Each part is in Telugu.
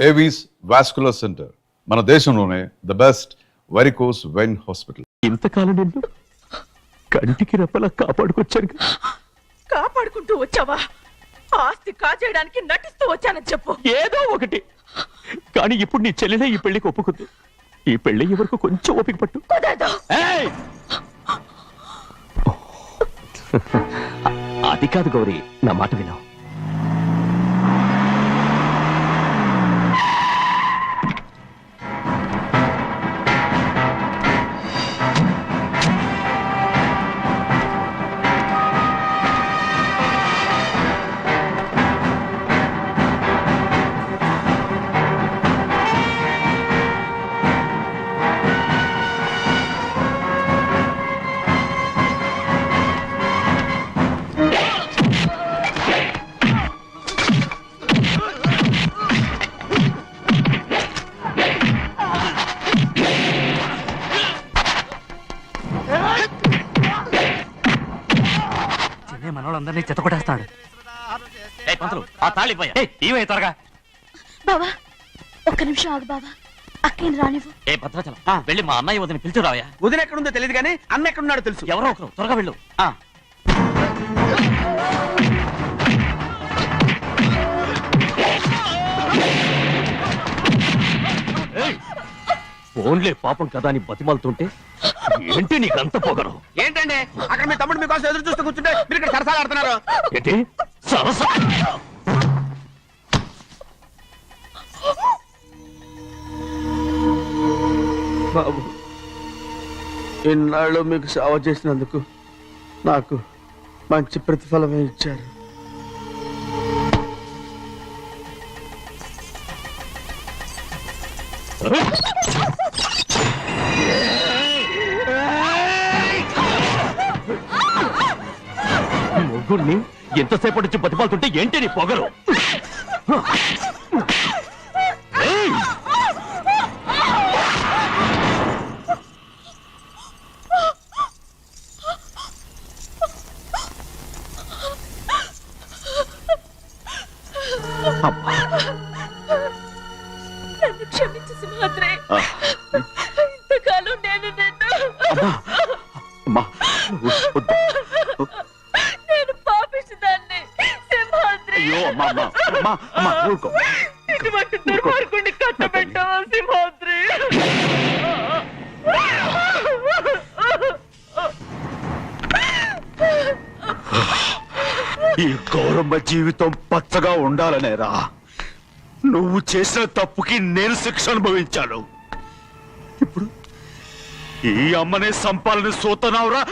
ఏవీస్ వాస్కులర్ సెంటర్, మన దేశంలోనే the best varicose vein hospital. ఇంతకాలం నిన్ను కంటికి రెప్పలా కాపాడుకొచ్చాను. కాపాడుకుంటూ వచ్చావా? ఆస్తి కాజేయడానికి నటిస్తూ వచ్చానని చెప్పు. ఏదో ఒకటి, కానీ ఇప్పుడు నీ చెల్లెలే ఈ పెళ్లికి ఒప్పుకుంది. ఈ పెళ్లి ఎవరికి కొంచెం ఓపిక పట్టు. అది కాదు గౌరీ, నా మాట విను. మనోళ్ళందరినీ చెత్తకొట్టేస్తాడు. త్వరగా బావా, ఒక్క నిమిషం ఆగు బావా. అక్కేం రానివ్వు. ఏ భద్రాచలం, వెళ్ళి మా అన్నయ్య వదిన పిలిచిరావయ్యా. వదిన ఎక్కడుందో తెలియదు కానీ అన్న ఎక్కడున్నాడో తెలుసు. ఎవరో ఒకరు, త్వరగా వెళ్ళు. ఫోన్లే పాపం కదా అని బతిమాలుతుంటే ఏంటి నీకంత పొగరు? ఏంటండి అక్కడ మీ తమ్ముడు మీకోసం ఎదురు చూస్తూ కూర్చుంటే మీరు ఇక్కడ సరసాలు ఆడుతున్నారు. ఏంటి సరసా? బాబు, ఇన్నాళ్ళు మీకు సేవ చేసినందుకు నాకు మంచి ప్రతిఫలమే ఇచ్చారు. ముగ్గురిని ఎంతసేపటి నుంచి బతిమాలుతుంటే ఏంటి నీ పొగరు? నన్ను క్షమించు సింహాద్రి. ఇంతకాలం నేను నేను పాపిస్తుదాన్ని సింహాద్రి. ఇటువంటి దుర్మార్గుడిని కట్టబెట్టావా సింహాద్రి? ఈ గౌరమ్మ జీవితం పచ్చగా ఉండాలనేరా నువ్వు చేసిన తప్పుకి నేను శిక్ష అనుభవించాను. ఇప్పుడు ఈ అమ్మనే సంపాలని సోతనావురా.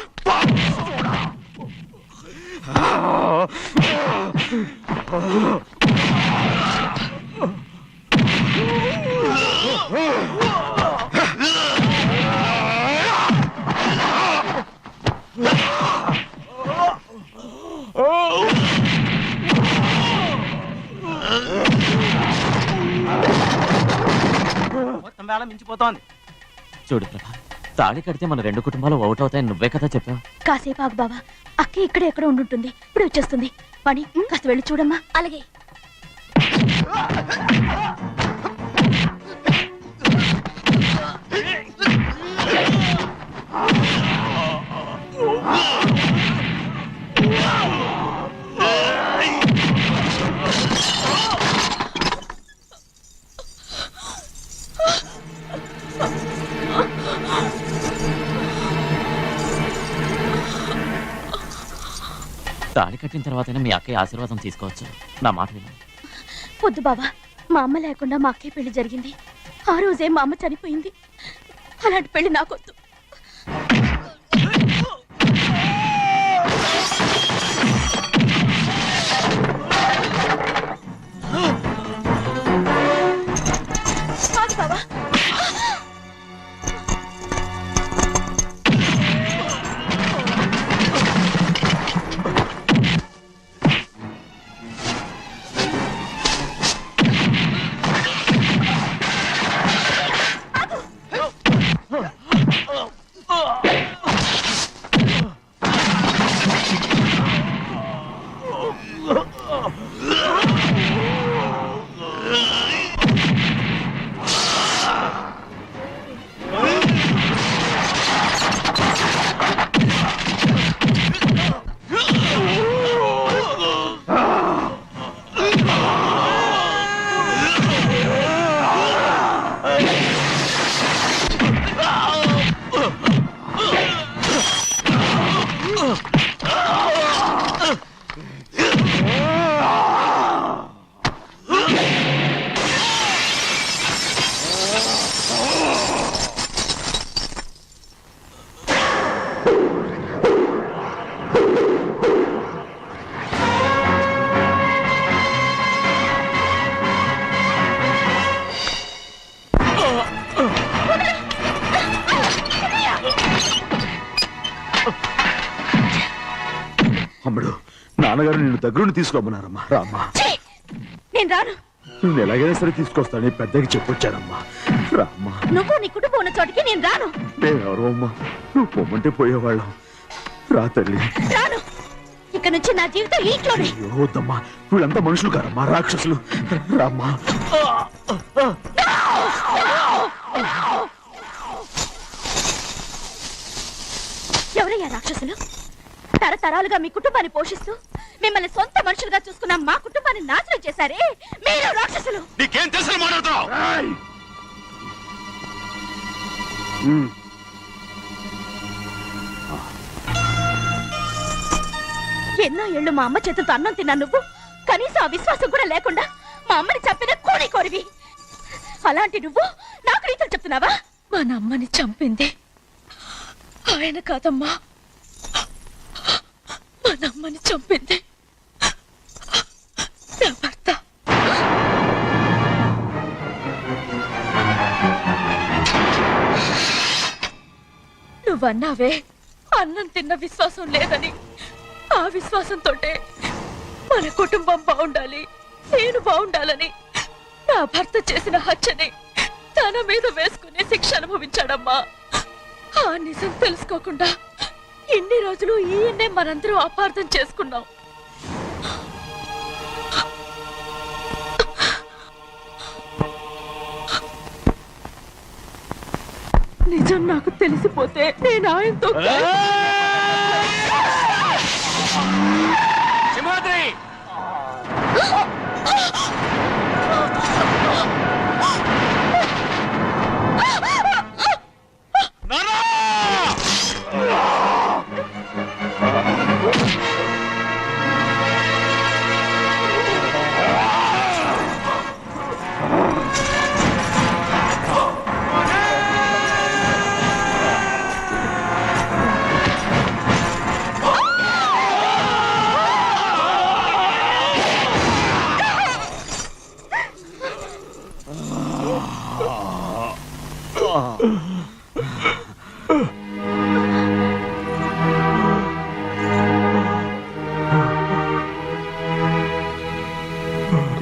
మొత్తం వేళ మించిపోతోంది. చూడు ప్రభా, తాళి కడితే మన రెండు కుటుంబాలు అవుట్ అవుతాయని నువ్వే కదా చెప్పావు. కాసేపు ఆగు బావా. అక్కే ఇక్కడ ఎక్కడ ఉండుంటుంది, ఇప్పుడు వచ్చేస్తుంది. పని కాస్త వెళ్ళి చూడమ్మా. అలాగే. తాళి కట్టిన తర్వాతైనా మీ అక్కయ్య ఆశీర్వాదం తీసుకోవచ్చు. నా మాట విను. వద్దు బావా, మా అమ్మ లేకుండా మా అక్కయ్య పెళ్లి జరిగింది. ఆ రోజే మా అమ్మ చనిపోయింది. అలాంటి పెళ్లి నాకొద్దు. బావా, నాన్నగారు నిన్ను దగ్గరుండి తీసుకోమన్నారమ్మా. రామ్మా, ఛీ! నేను రాను. నేను ఎలాగైనా సరే తీసుకొస్తానని పెద్దకి చెప్పొచ్చానమ్మా. రామ్మా. నువ్వు నీ కుటుంబం ఉన్న చోటికి నేను రాను. నేనెవరో అమ్మా, నువ్వు పొమ్మంటే పోయేవాళ్ళం. రా తల్లి. రాను. ఇక నుంచి నా జీవితం ఈ ఇంట్లోనే. అయ్యో, వద్దమ్మా, వీళ్ళంతా మనుషులు కారమ్మా, రాక్షసులు. రామ్మా. ఎవరయ్యా రాక్షసులు? తరతరాలుగా మీ కుటుంబాన్ని పోషిస్తూ మిమ్మల్ని సొంత మనుషులుగా చూసుకున్న మా కుటుంబాన్ని నాశనం చేశారే మీరు రాక్షసులు. నీకేం తెలుసు మాట్లాడుతున్నావు? ఎన్నో ఏళ్ళు మా అమ్మ చేతులతో అన్నం తిన్నా నువ్వు కనీసం ఆ విశ్వాసం కూడా లేకుండా మా అమ్మని చంపిన కోడి కోరివి. అలాంటి నువ్వు నాకు రీతులు చెప్తున్నావా? మా అమ్మని చంపింది ఆయన కాదమ్మా, మా అమ్మని చంపింది నా భర్త. నువ్వన్నావే అన్నం తిన్న విశ్వాసం లేదని. ఆ విశ్వాసంతో మన కుటుంబం బాగుండాలి, నేను బాగుండాలని నా భర్త చేసిన హత్యని తన మీద వేసుకునే శిక్ష అనుభవించాడమ్మా. ఆ నిజం తెలుసుకోకుండా ఇన్ని రోజులు ఈయన్నే మనందరూ అపార్థం చేసుకున్నాం. నిజం నాకు తెలిసిపోతే నేను ఆయనతో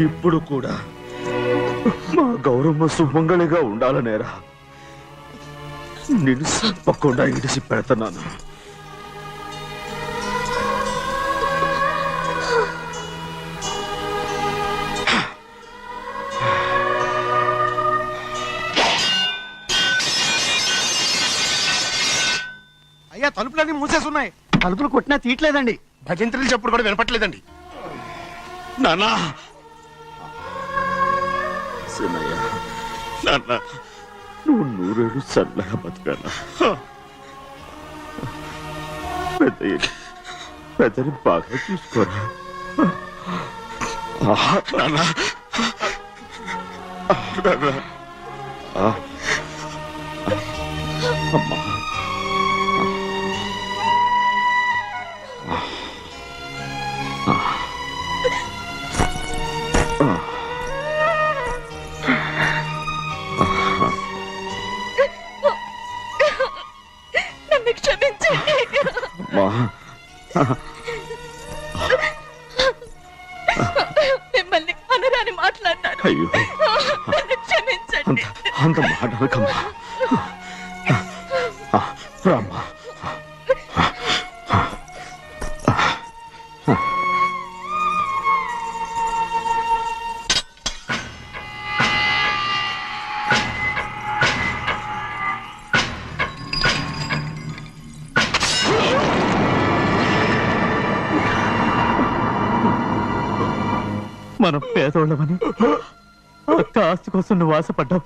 ఇప్పుడు కూడా మా గౌరమ్మ సుమంగళిగా ఉండాలనేరా నేను తప్పకుండా ఇడిసి పెడుతున్నాను. అయ్యా, తలుపులన్నీ మూసేసున్నాయి. తలుపులు కొట్టినా తీయట్లేదండి. భజంత్రులు చెప్పుడు కూడా వినపట్లేదండి. నాన్నా, సినయ్య, నాన్న, నువ్వు 100 ఏళ్ళు చల్లగా బతకాలా? పెద్దని బాగా చూసుకోరా. నాన్న, అమ్మా, నన్ను క్షమించండి. మిమ్మల్ని అనరాని మాట్లాడినాను. అయ్యో, నన్ను క్షమించండి. అంత మాటలకమ్మా. రామ్మా. మనం పేదోళ్ళమని అక్క ఆస్తి కోసం నువ్వు ఆశపడ్డావు,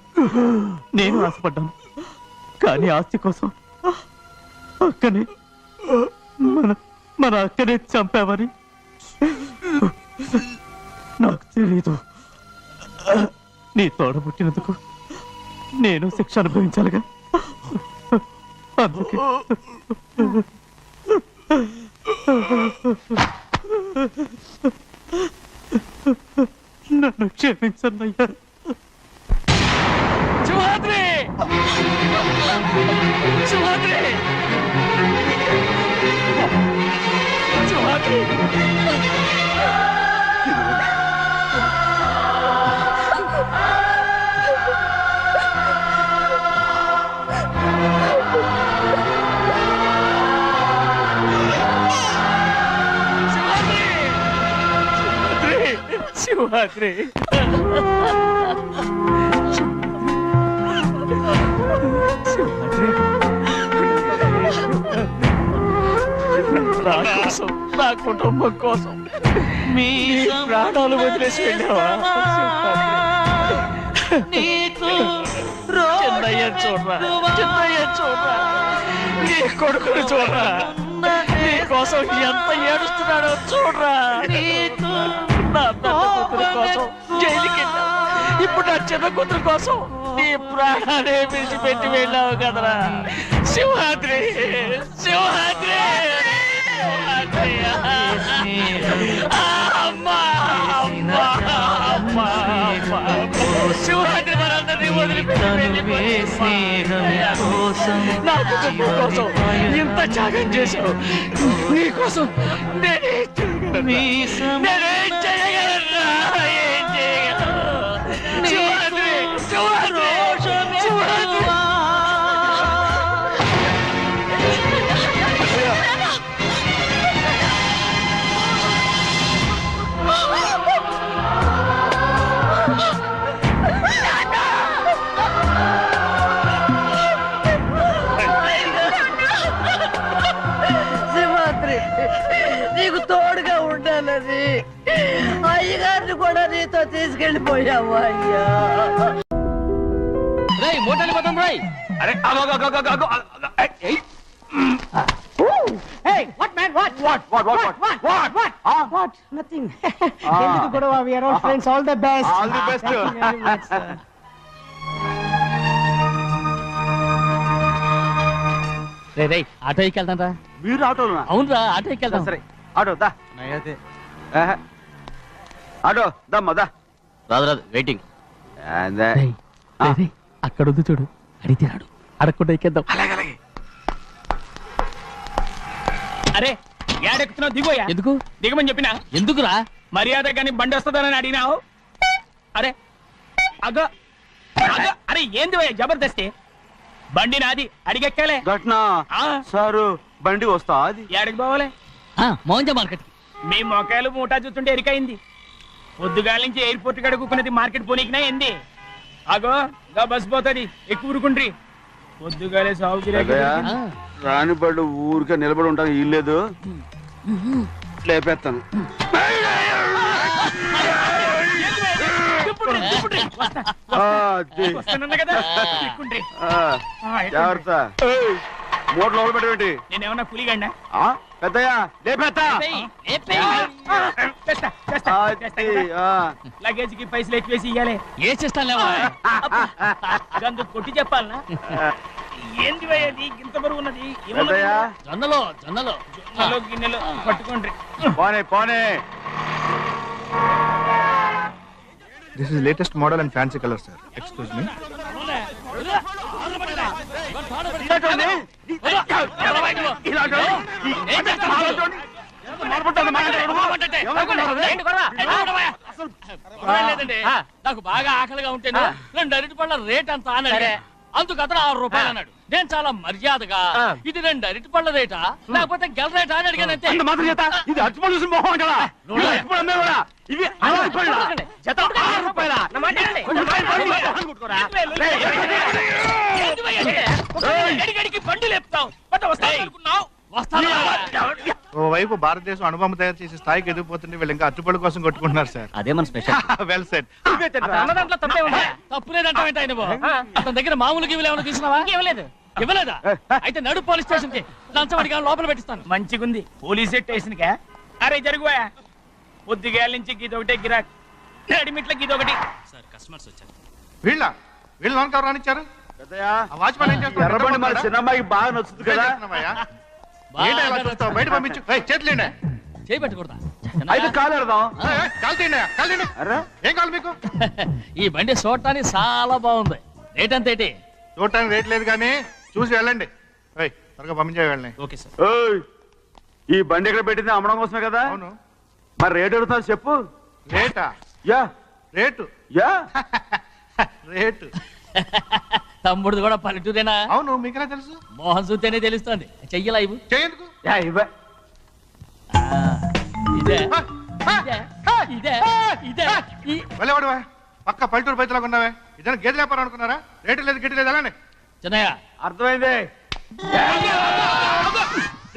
నేను ఆశపడ్డాను. కానీ ఆస్తి కోసం అక్కని మన అక్కనే చంపావని నాకు తెలీదు. నీ తోడబుట్టినందుకు నేను శిక్ష అనుభవించాలిగా. అందుకే నన్ను క్షమించన్నయ్యా. సుహాద్రి! సుహాద్రి! సుహాద్రి! సింహాద్రి నా కోసం, నా కుటుంబం కోసం మీ ప్రాణాలు వదిలేసి వెళ్ళావా చిన్నయ్య చూడరా, చిన్నయ్య చూడరా, నీ కొడుకుని చూడరా, నీ కోసం ఎంత ఏడుస్తున్నాడో చూడరా. నా పెద్ద కూతురు కోసం జైలుకి వెళ్ళావు, ఇప్పుడు నా చిన్న కూతురు కోసం నీ ప్రాణాలే విడిచిపెట్టి వెళ్ళావు కదరా సింహాద్రి, సింహాద్రి, సింహాద్రి. అమ్మా, అమ్మా, అమ్మా, అమ్మా. సింహాద్రి మనందరినీ వదిలిపెట్టి నా కుటుంబం కోసం ఇంత త్యాగం చేశావు, నీ కోసం నేనేం చేయగలరా, ఏం చేయగలరు? సింహాద్రి, సింహాద్రి, సింహాద్రి. సింహాద్రి, నీకు తోడుగా ఉండాలని అయ్యగారిని కూడా నీతో తీసుకెళ్ళిపోయావు అయ్యా. మోటార్లు పోతాం రాయ్. అరే ఆటో ఎక్కెళ్తాం రా. మీరు ఆటోనా? అవునరా, ఆటో ఎక్కెళ్తాం. సరే ఆటో దా. ఆటో దమ్మా దా. రాదు రాదు, వెయిటింగ్. అదే. అక్కడ ఉంది చూడు, అడిగితే రాడు, అడగకుండా ఎక్కేద్దాం. అరే ఏడెక్కుతున్నావు, దిగోయా. ఎందుకు దిగమని చెప్పినా? ఎందుకురా? మర్యాద కానీ బండి వస్తుందని అడిగినావు. అరే అగో అగో, అరే ఏంది జబర్దస్తి, బండి నాది, అడిగెక్కాలే. ఘట్నా సారు బండి వస్తా అది ఏడకి పోవాలే? మోహన్ మార్కెట్. మీ మొక్కలు మూటా చూస్తుంటే ఎరికైంది. పొద్దుగాల నుంచి ఎయిర్పోర్ట్ కడుక్కున్నది మార్కెట్ పోనీకినా ఏంది? అగో గా బస్ పోతుంది, ఎక్కువ ఊరుకుండ్రి. పొద్దుగాలే సాగు రాని బళ్ళు ఊరికే నిలబడి ఉంటాను, ఇల్లేదు లేపేస్తాను. జాగ్రత్త, మూడు లోపల పెట్టేటి. నేనేమన్నా పులిగండా? పెద్దయ్యా లేపేస్తా. లగేజ్ కి పైసలు ఎక్కువేసి ఇయ్యాలి. ఏ చేస్తాను కొట్టి చెప్పాలనా? ఏంది అది ఇంత బరువు ఉన్నది? జొన్నలో జొన్నలో జొన్నలో గిన్నెలో పట్టుకోండి. పోనే పోనే. This is latest model and fancy color, sir. Excuse me. నాకు బాగా ఆకలిగా ఉంటే 2 అరటి పళ్ళ రేట్ అంత అన్నాడు. అందుకు అతను 6 రూపాయలు అన్నాడు. నేను చాలా మర్యాదగా ఇది 2 అరటి పళ్ళ రేటా లేకపోతే గెల రేటా అని అడిగానంతే. ఇది అరటిపళ్ళు చూసి మొహం అంటారా? ఇవి 6 రూపాయలా? జత 6 రూపాయలా? బండి లేపుతావు అనుకున్నావు. ఓవైపు భారతదేశం అణుబాంబు తయారు చేసే స్థాయికి ఎదిగిపోతుంటే వీళ్ళు ఇంకా అట్టుపడి కోసం కొట్టుకుంటున్నారు సార్. అదే మన స్పెషల్. Well set. తప్పులేదంటావేంటి ఆయన? అతని దగ్గర మామూలు గివ్వులు ఏమైనా తీసుకున్నావా? ఇవ్వలేదు. ఇవ్వలేదా? అయితే నడు పోలీస్ స్టేషన్ కి లంచం అడిగా లోపల పెట్టిస్తాను. మంచిగుంది పోలీస్ స్టేషన్ కా? అరే జరుగువా, పొద్దుగాల నుంచి గీదొకటే గిరాక్, నడిమిట్ల గీదొకటి. సార్ కస్టమర్స్ వచ్చారు. వీళ్ళ లోన్ కవర్ రానిచ్చారు. వాచ్మెన్ ఏం చేస్తాడు? ఎర్రబండి మన చిన్నమ్మాయికి బాగా నచ్చుతుంది కదా. బయట పంపించు. చేతులేండి. చేయి పెట్టకూడదా? అయితే కాలు ఎడదాం. కాలు తీయండి. ఏం కావాలి మీకు? ఈ బండి చూడటానికి చాలా బాగుంది. రేట్ అంత ఏంటి? చూడటానికి రేట్ లేదు కానీ చూసి వెళ్ళండి. త్వరగా పంపించే వెళ్ళండి. Okay sir. ఈ బండి ఎక్కడ పెట్టింది అమ్మడం కోసమే కదా. అవును. మరి రేట్ అడుగుతా చెప్పు. రేటా? Yeah rate yeah rate. తమ్ముడు కూడా పల్లెటూరేనా? అవును, మీకెలా తెలుసు? మోహన్ చూస్తేనే తెలుస్తుంది. చెయ్యలా ఇవ్వు. చేయందుకు. యా ఇవ్వ. ఇదే ఇదే ఇదే వెళ్ళేవాడువా పక్క పల్లెటూరు బయటలాగా ఉన్నావే ఇదైనా గేదె వ్యాపారం అనుకున్నారా? రేటు లేదు గిట్టు లేదు అలానే. చిన్నయ్య అర్థమైంది.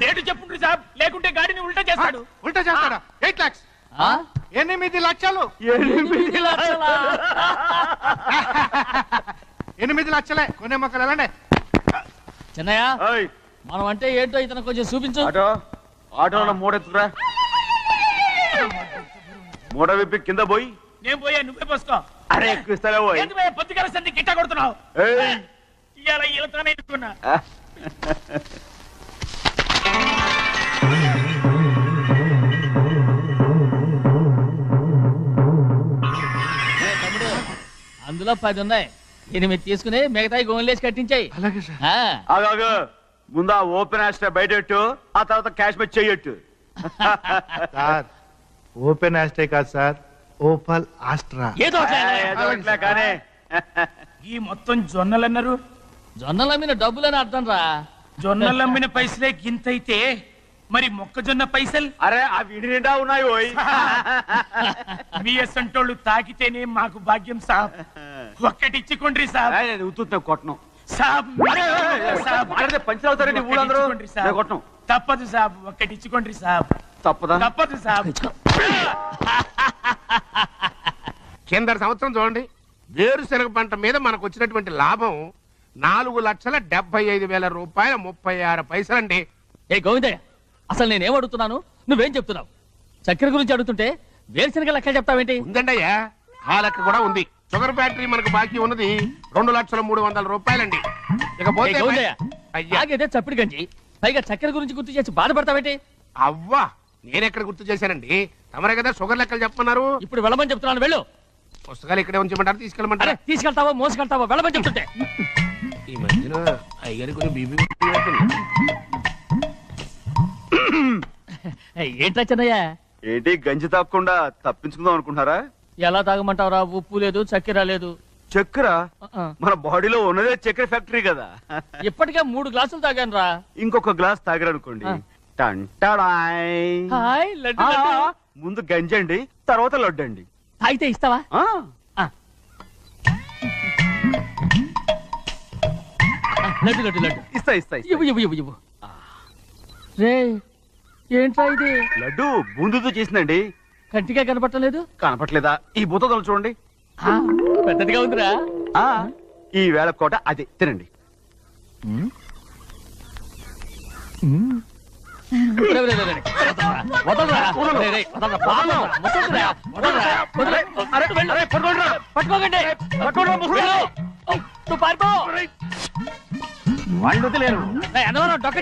రేటు చెప్పుండ్రి సాబ్, లేకుంటే గాడిని ఉల్టా చేస్తాడు. ఉల్టా చేస్తాడా? 8 lakhs. 8 లక్షలు. 8 లక్షలా? 8 లక్షలే కొనే మొక్కలు ఎలానే. చిన్నయ్య ఓయ్, మనం అంటే ఏంటో ఇతను కొంచెం చూపించు. ఆటోలో మూడెత్తుకురా. మూడ విప్పి కింద పోయి. నేను పోయా, నువ్వే పోసుకో. అరే ఎక్కువ ఇస్తావే పోయి. పొద్దుగాల సంధి గిట్ట కొడుతున్నావు. ఇవాళ ఈలతోనే ఎత్తుకున్నా. అందులో 10 ఉన్నాయి. 8 తీసుకుని మిగతాయి గోన్లేసి కట్టించాయి. అలాగే సార్. ఆగాగు, ముందు ఆ ఓపెన్ ఆస్ట్రా బయట పెట్టు, ఆ తర్వాత క్యాష్ మెచ్ చెయ్యట్టు. సార్ ఓపెన్ ఆస్ట్రే కాదు సార్, ఓపల్ ఆస్ట్రా. ఏదో ఒకటి. కానీ ఈ మొత్తం జొన్నలు అన్నారు. జొన్నలు అమ్మిన డబ్బులని అర్థం రా. జొన్నలు అమ్మిన పైసలే గింతైతే మరి మొక్కజొన్న పైసలు? అరే ఆ విడి నిండా ఉన్నాయి పోయి. మీ అసంటోళ్ళు తాకితేనే మాకు భాగ్యం సాబ్. ఒక్కటి ఇచ్చుకోండి సాబ్. ఉత్తున్నా కొట్టను. సాబ్ సాబ్ పంచర్ అవుతారండి ఊళ్ళందరూ. కొట్టను. తప్పదు సాబ్, ఒక్కటి ఇచ్చుకోండి సాబ్. తప్పదా? తప్పదు సాబ్. కింద సంవత్సరం చూడండి, వేరుశనగ పంట మీద మనకు వచ్చినటువంటి లాభం 4,75,000 రూపాయల 36 పైసలండి. ఏ గోవిందయ్య, అసలు నేనేం అడుగుతున్నాను, నువ్వేం చెప్తున్నావు? చక్కెర గురించి అడుగుతుంటే వేరుశనగ లెక్క చెప్తావేంటి? ఉందండి అయ్యా, ఆ లెక్క కూడా ఉంది. షుగర్ ఫ్యాక్టరీ మనకు బాకీ ఉన్నది 2,03,00,000 రూపాయలండి. ఇకపోతే అయ్యా, ఆగేదే చప్పిడి గంజి, పైగా చక్కెర గురించి గుర్తు చేసి బాధపడతావేంటి? అవ్వా, నేనెక్కడ గుర్తు చేశానండి, తమరే కదా షుగర్ లెక్కలు చెప్పమన్నారు. ఇప్పుడు వెళ్ళమని చెప్తున్నాను, వెళ్ళు. పుస్తకాలు ఇక్కడే ఉంచమంటారు, అరే తీసుకెళ్ళమంటారా? తీసుకెళ్తావో మోసుకెళ్తావో వెళ్ళమని చెప్తుంటే. ఈ మధ్యన అయ్యారి కొంచెం బీబీ ఏంట్రా చిన్నయ్య? ఏంటి గంజి తాగకుండా తప్పించుకుందాం అనుకుంటున్నారా? ఎలా తాగమంటావురా? ఉప్పు లేదు, చక్కెర లేదు. చక్కెర మన బాడీలో ఉన్నదే చక్కెర ఫ్యాక్టరీ కదా. ఇప్పటికే 3 గ్లాసులు తాగాను రా. ఇంకొక గ్లాస్ తాగరనుకోండి, టంటాడాయ్. హాయ్ లడ్డు లడ్డు. ముందు గంజండి, తర్వాత లడ్డండి. తాగితే ఇస్తావా? లడ్డు లడ్డు లడ్డు. ఇస్తా ఇస్తా ఇస్తా. ఇవ్వు ఇవ్వు ఇవ్వు ఇవ్వు. రే ఏంట్రా ఇది? లడ్డు బూందుతో చేసిందండి. కంటిగా కనపట్టలేదు. కనపట్లేదా? ఈ బూతలు చూడండి, పెద్దదిగా ఉందిరా. ఈ వేళ కోట అదే తినండి. నువ్వు పారిపో. వాళ్ళు వదిలేరు. డొక్క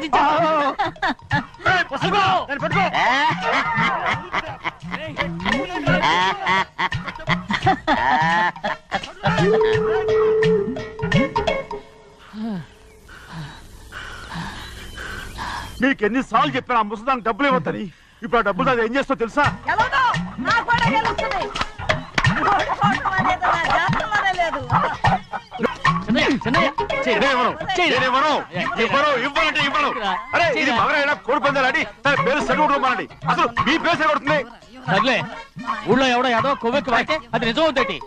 నీకు ఎన్నిసార్లు చెప్పాను ఆ ముసదానికి డబ్బులు ఇవ్వద్దని. ఇప్పుడు ఆ డబ్బులు అది ఏం చేస్తో తెలుసా? అరే ఇది మగరైనా కోడి పందాలని తన పేరు సరిగొట్టుకోమనండి. అసలు మీ పేరు సరిగొడుతుంది. సర్లే, ఊళ్ళో ఎవడో ఏదో కొవ్వెక్కి వాడితే అది నిజం అవుతాయి.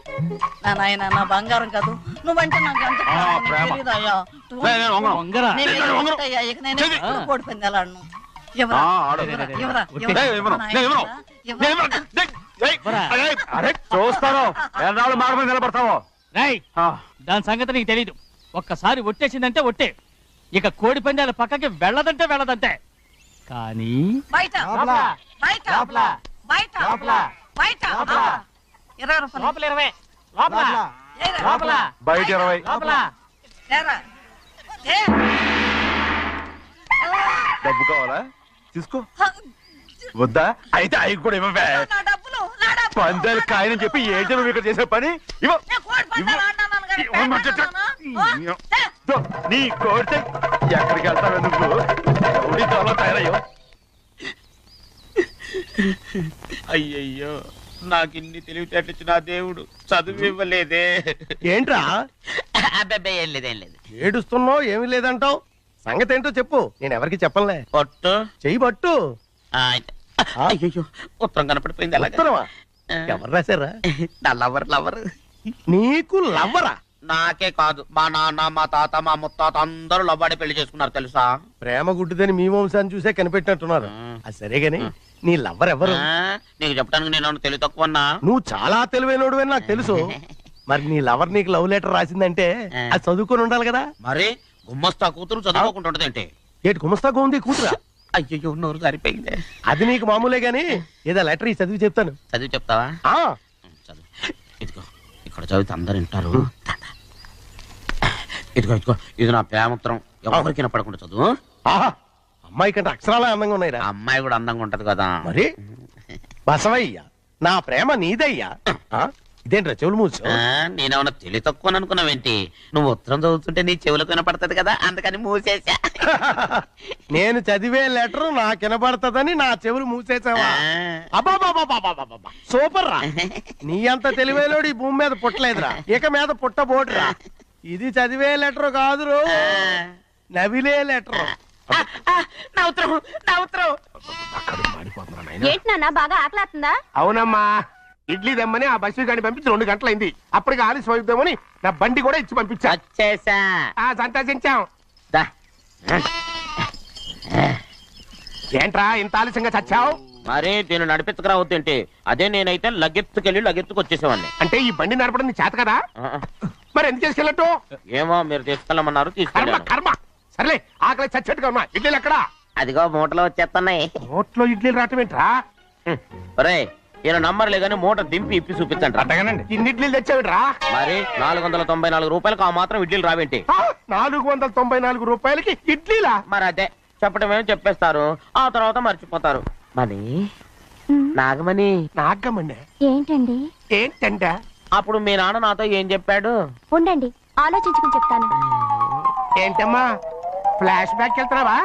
నా నాయన, నా బంగారం కాదు, నువ్వంటే నాకు ఎంత ప్రేమ. తెలీదయ్యా. నేను వంగను. వంగరా. నేను ఏంటయ్యా, ఇక నేను ఎప్పుడు కోడి పందాలాడను. ఎవరా? ఆడు. ఎవరా? ఎవరా? నేను ఇవ్వను. నేను ఇవ్వను. నేను ఇవ్వను. అరే చూస్తాను ఎన్నాళ్ళు మాట మీద నిలబడతావో. రాయ్, దాని సంగతి నీకు తెలీదు. ఒక్కసారి ఒట్టేసిందంటే ఒట్టే. ఇక కోడి పందాల పక్కకి వెళ్ళదంటే వెళ్ళదంటే. కానీ బయట బయట బయట బయట 20 రూపాయలు. ఏరా? బయట 20. ఏరా? ఏ? డబ్బు కావాలా? తీసుకో. వద్దా? అయితే అవి కూడా ఇవ్వవే. నా డబ్బులు, నా డబ్బులు. పందాలు కాయని చెప్పి ఏంటి నువ్వు ఇక్కడ చేసే పని? ఇవ్వ. నేను కోడి పందాలు ఆడినాను కానీ ఇవ్వమంటే పెట్టాను. దో, నీ కోడితే ఎక్కడికి వెళ్తావే నువ్వు? రౌడీ దొరలో తయారయ్యో. అయ్యయ్యో, నాకు ఇన్ని తెలివితేటచ్చు నా దేవుడు చదువు ఇవ్వలేదే. ఏంట్రా అబ్బాయి ఏం లేదు ఏం లేదు. ఏడుస్తున్నావు? ఏమీ లేదంటావు. సంగతి ఏంటో చెప్పు, నేను ఎవరికి చెప్పనులే. పట్టు చెయ్యి పట్టు. అయ్యో, ఉత్తరం కనపడిపోయింది. అలాగే ఉత్తరమా? ఎవరు రాశారా? నా లవర్ లవర్ నీకు లవ్వరా? నాకే కాదు, మా నాన్న, మా తాత, మా ముత్తాత అందరూ లవ్వాడి పెళ్లి చేసుకున్నారు తెలుసా? ప్రేమ గుడ్డిదని మీ వంశాన్ని చూసే కనిపెట్టినట్టున్నారు. అది సరే గాని నీ లవ్వర్ ఎవరు? నీకు చెప్పడానికి నేను తెలివి తక్కువన్నా? నువ్వు చాలా తెలివైనడు అని నాకు తెలుసు. మరి నీ లవర్ నీకు లవ్ లెటర్ రాసిందంటే అది చదువుకొని ఉండాలి కదా. మరి గుమ్మస్తా కూతురు చదువుకుంటుంటది ఏంటి? ఏటి గుమస్తాగా ఉంది కూతురా? అయ్యో నోరు సరిపోయింది. అది నీకు మామూలే గాని ఏదో లెటర్ ఈ చదివి చెప్తాను. చదివి చెప్తావా? చదువు. ఇదిగో ఇక్కడ చదివితే అందరు వింటారు. ఇదిగో ఇదిగో ఇది నా ప్రేమోత్తరం. ఎవరికి పడకుండా చదువు. ఆహా, అమ్మాయి కంటే అక్షరాలే అందంగా ఉన్నాయిరా. అమ్మాయి కూడా అందంగా ఉంటది కదా. మరి బసవయ్య నా ప్రేమ నీదయ్యా. ఇదేంట్రా చెవులు మూసు? నేనేమన్నా తెలివి తక్కువ అనుకున్నావేంటి? నువ్వు ఉత్తరం చదువుతుంటే నీ చెవులకు వినపడుతుంది కదా, అందుకని మూసేసా. నేను చదివే లెటర్ నాకు వినపడుతుందని నా చెవులు మూసేసావా? అబ్బాబాబాబాబాబాబా, సూపర్ రా. నీ అంత తెలివేలోడు ఈ భూమి మీద పుట్టలేదురా, ఇక మీద పుట్టబోడురా. ఇది చదివే లెటర్ కాదురు, నవిలే లెటర్. నా ఉత్తరం, నా ఉత్తరం. ఏంటి నాన్న బాగా ఆకలాతుందా? అవునమ్మా, ఇడ్లీ దమ్మని ఆ బస్సు గాని పంపించి 2 గంటలైంది. అప్పటికి ఆలస్యం అవుతామని నా బండి కూడా ఇచ్చి పంపించా. వచ్చేసా. సంతోషించాం. దా. ఏంట్రా ఇంత ఆలస్యంగా చచ్చావు? మరి దీన్ని నడిపించకరావద్దేంటి? అదే నేనైతే లగెత్తుకెళ్ళి లగెత్తుకు వచ్చేసేవాడిని. అంటే ఈ బండి నడపడం నీ చేత కదా? మరి ఎందుకు చేసుకెళ్ళట్టు? ఏమో మీరు తీసుకెళ్ళమన్నారు, కర్మ తీసుకెళ్ళాను. కర్మ. సర్లే, ఆకలి చచ్చేట్టుగా ఉన్నా. ఇడ్లీలు ఎక్కడా? అదిగో మూటలో వచ్చేస్తున్నాయి. నోట్లో ఇడ్లీలు రావటం ఏంట్రా? ఒరే ఈయన నంబర్లే గానీ మూట దింపి ఇప్పి చూపించండి. అట్టగానండి. ఇన్ని ఇడ్లీలు తెచ్చావిడ్రా? మరి 494 రూపాయలకు ఆ మాత్రం ఇడ్లీలు రావేంటి? 494 రూపాయలకి ఇడ్లీలా? మరి అదే చెప్పడం ఏమో చెప్పేస్తారు, ఆ తర్వాత మర్చిపోతారు. మరి నాగమణి, నాగమ్మండి ఏంటండి? ఏంటంట? అప్పుడు మీ నాన్న నాతో ఏం చెప్పాడు? ఉండండి ఆలోచించుకుని చెప్తాను. ఏంటమ్మా ఫ్లాష్ బ్యాక్ వెళ్తున్నావా?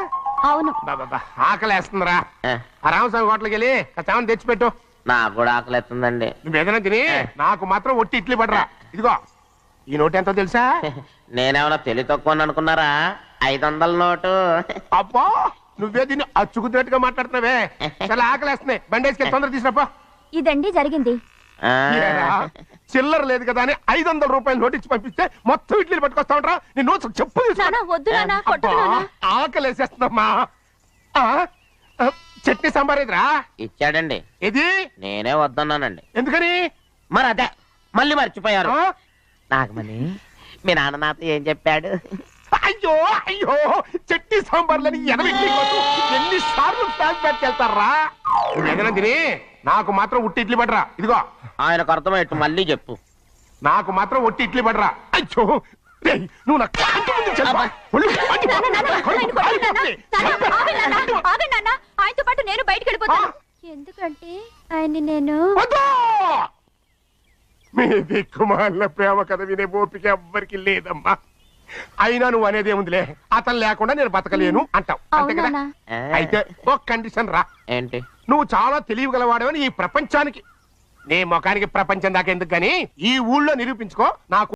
అవును. బాబా ఆకలేస్తుందిరా. ఆ, ఆ రామస్వామి హోటల్కి వెళ్ళి చావని తెచ్చిపెట్టు. నాకు కూడా ఆకలిస్తుందండి. నువ్వు ఏదైనా తిని నాకు మాత్రం ఒట్టి ఇడ్లీ పడరా. ఇదిగో ఈ నోటు ఎంతో తెలుసా? నేనేమన్నా తెలివి తక్కువ అనుకున్నారా? 500 నోటు. అబ్బా నువ్వే దీన్ని అచ్చుకుతున్నట్టుగా మాట్లాడుతున్నావే. చాలా ఆకలేస్తున్నాయి, బండేసుకెళ్ళి తొందర తీసినప్ప. ఇదండి జరిగింది. ఆ, చిల్లర లేదు కదా అని 500 రూపాయలు నోటు ఇచ్చి పంపిస్తే మొత్తం ఇడ్లీలు పట్టుకొస్తా ఉంటా. నీ నోట్స్ చెప్పు వద్దు నాన్న, కొట్టకు నాన్న. ఆకలేసేస్తుందమ్మా. చట్నీ సాంబార్ ఎదురా ఇచ్చాడండి. ఇది నేనే వద్దన్నానండి. ఎందుకని? మరి అదే మళ్ళీ మర్చిపోయారు. ఆ? నాగమణి మీ నాన్న నాతో ఏం చెప్పాడు? అయ్యో అయ్యో చట్నీ సాంబార్లని ఎన్నిసార్లు ఫ్లాష్ బ్యాక్ వెళ్తారా? ఏదైనా తిని నాకు మాత్రం ఉట్టి ఇడ్లీ పడరా. ఇదిగో ఆయనకు అర్థమయ్యట్టు మళ్ళీ చెప్పు. నాకు మాత్రం ఒట్టి ఇడ్లీ పడరా. అయ్యో రేయ్, నువ్వు నా కంటి ముందు చెప్పా. ఆయనతో పాటు నేను బయటకు వెళ్ళిపోతాను. ఎందుకంటే ఆయన్ని నేను మీ దిక్కుమాల ప్రేమ కథ వినే ఓపిక ఎవ్వరికి లేదమ్మా. అయినా నువ్వు అనేది ఏముందిలే, అతను లేకుండా నేను బతకలేను అంటావు అంతే కదా? ఆ, అయితే ఒక కండిషన్ రా. ఏంటి? నువ్వు చాలా తెలియగలవాడవని ఈ ప్రపంచానికి, నీ ముఖానికి ప్రపంచం దాకా ఎందుకు గానీ ఈ ఊళ్ళో నిరూపించుకో. నాకు